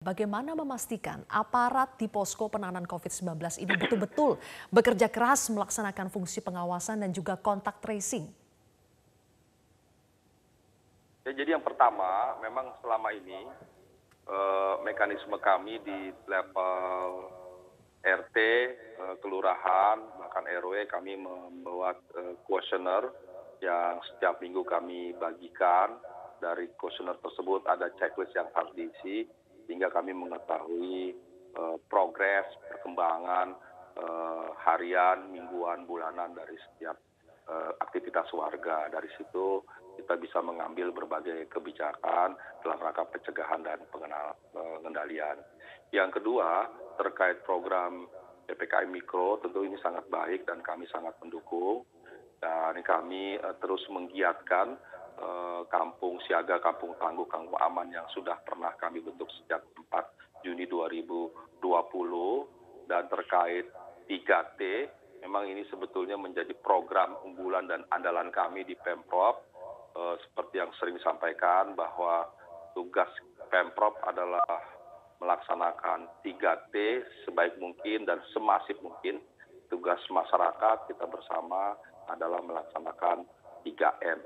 Bagaimana memastikan aparat di posko penanganan COVID-19 ini betul-betul bekerja keras melaksanakan fungsi pengawasan dan juga kontak tracing? Ya, jadi yang pertama, memang selama ini mekanisme kami di level RT, kelurahan, bahkan RW kami membuat kuesioner yang setiap minggu kami bagikan. Dari kuesioner tersebut ada checklist yang harus diisi, sehingga kami mengetahui progres, perkembangan harian, mingguan, bulanan dari setiap aktivitas warga. Dari situ kita bisa mengambil berbagai kebijakan dalam rangka pencegahan dan pengendalian. Yang kedua, terkait program PPKM Mikro, tentu ini sangat baik dan kami sangat mendukung. Dan kami terus menggiatkan kampung siaga, kampung tangguh, kampung aman yang sudah pernah kami bentuk sejak 4 Juni 2020. Dan terkait 3T, memang ini sebetulnya menjadi program unggulan dan andalan kami di Pemprov. Seperti yang sering disampaikan bahwa tugas Pemprov adalah melaksanakan 3T sebaik mungkin dan semasif mungkin. Tugas masyarakat kita bersama adalah melaksanakan 3M.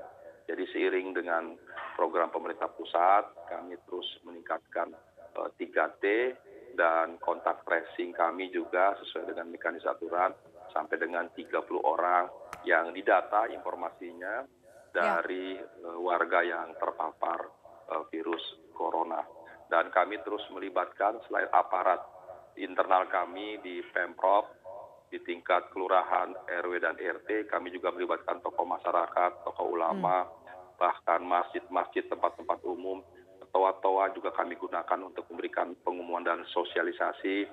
Jadi seiring dengan program pemerintah pusat, kami terus meningkatkan 3T dan kontak tracing kami juga sesuai dengan mekanisme aturan sampai dengan 30 orang yang didata informasinya dari warga yang terpapar virus corona. Dan kami terus melibatkan selain aparat internal kami di Pemprov, di tingkat kelurahan, RW, dan RT, kami juga melibatkan tokoh masyarakat, tokoh ulama, bahkan masjid-masjid, tempat-tempat umum, toa-toa juga kami gunakan untuk memberikan pengumuman dan sosialisasi,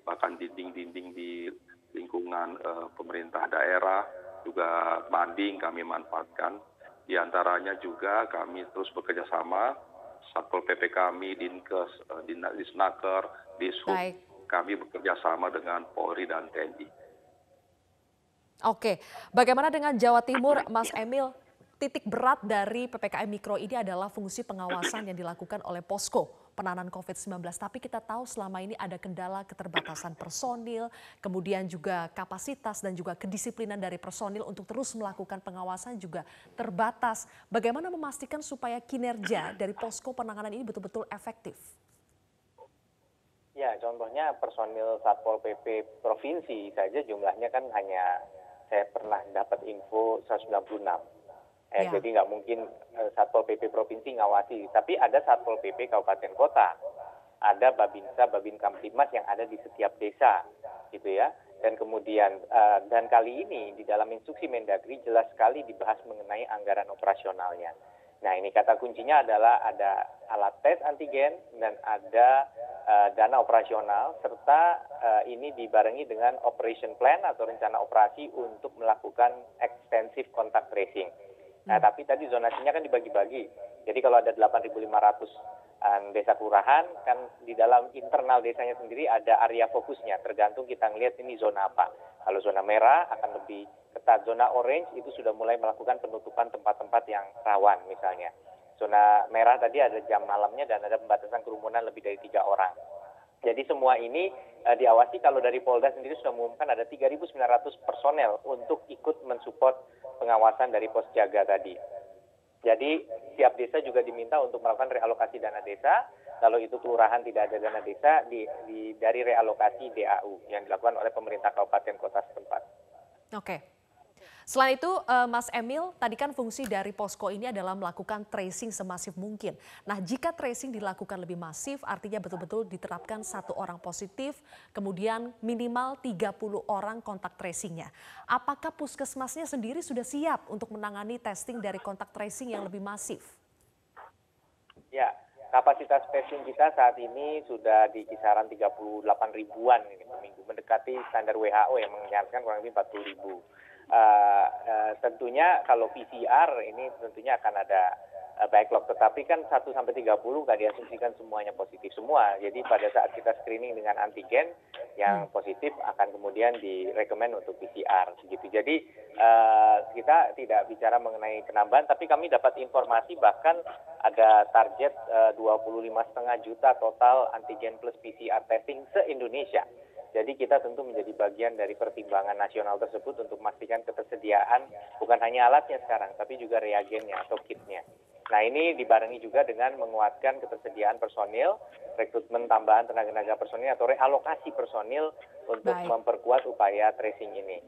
bahkan dinding-dinding di lingkungan pemerintah daerah, juga mading kami manfaatkan. Di antaranya juga kami terus bekerja sama, Satpol PP kami, Dinkes, Disnaker, Dishub, kami bekerja sama dengan Polri dan TNI. Oke, bagaimana dengan Jawa Timur, Mas Emil? Titik berat dari PPKM Mikro ini adalah fungsi pengawasan yang dilakukan oleh posko penanganan COVID-19. Tapi kita tahu selama ini ada kendala keterbatasan personil, kemudian juga kapasitas dan juga kedisiplinan dari personil untuk terus melakukan pengawasan juga terbatas. Bagaimana memastikan supaya kinerja dari posko penanganan ini betul-betul efektif? Ya, contohnya personil Satpol PP Provinsi saja jumlahnya kan hanya, saya pernah dapat info 196. Jadi nggak mungkin Satpol PP Provinsi ngawasi, tapi ada Satpol PP Kabupaten Kota, ada Babinsa, Babin Kamtibmas yang ada di setiap desa, gitu ya. Dan kemudian, dan kali ini di dalam instruksi Mendagri jelas sekali dibahas mengenai anggaran operasionalnya. Nah, ini kata kuncinya adalah ada alat tes antigen dan ada dana operasional, serta ini dibarengi dengan operation plan atau rencana operasi untuk melakukan extensive contact tracing. Nah, tapi tadi zonasinya kan dibagi-bagi. Jadi kalau ada 8.500 desa kelurahan, kan di dalam internal desanya sendiri ada area fokusnya. Tergantung kita ngelihat ini zona apa. Kalau zona merah akan lebih ketat. Zona orange itu sudah mulai melakukan penutupan tempat-tempat yang rawan misalnya. Zona merah tadi ada jam malamnya dan ada pembatasan kerumunan lebih dari 3 orang. Jadi semua ini diawasi. Kalau dari Polda sendiri sudah mengumumkan ada 3.900 personel untuk ikut mensupport pengawasan dari pos jaga tadi. Jadi setiap desa juga diminta untuk melakukan realokasi dana desa. Kalau itu kelurahan tidak ada dana desa, dari realokasi DAU yang dilakukan oleh pemerintah kabupaten kota setempat. Oke. Selain itu, Mas Emil, tadi kan fungsi dari posko ini adalah melakukan tracing semasif mungkin. Nah, jika tracing dilakukan lebih masif, artinya betul-betul diterapkan 1 orang positif, kemudian minimal 30 orang kontak tracingnya. Apakah puskesmasnya sendiri sudah siap untuk menangani testing dari kontak tracing yang lebih masif? Ya, kapasitas testing kita saat ini sudah di kisaran 38 ribuan ini per minggu, mendekati standar WHO yang menyarankan kurang lebih 40 ribu. Tentunya kalau PCR ini tentunya akan ada backlog, tetapi kan 1 sampai 30 nggak diasumsikan semuanya positif semua. Jadi pada saat kita screening dengan antigen yang positif akan kemudian direkomend untuk PCR gitu. Jadi kita tidak bicara mengenai penambahan, tapi kami dapat informasi bahkan ada target 25,5 juta total antigen plus PCR testing se-Indonesia. Jadi kita tentu menjadi bagian dari pertimbangan nasional tersebut untuk memastikan ketersediaan bukan hanya alatnya sekarang, tapi juga reagennya atau kitnya. Nah ini dibarengi juga dengan menguatkan ketersediaan personil, rekrutmen tambahan tenaga personil atau realokasi personil untuk memperkuat upaya tracing ini.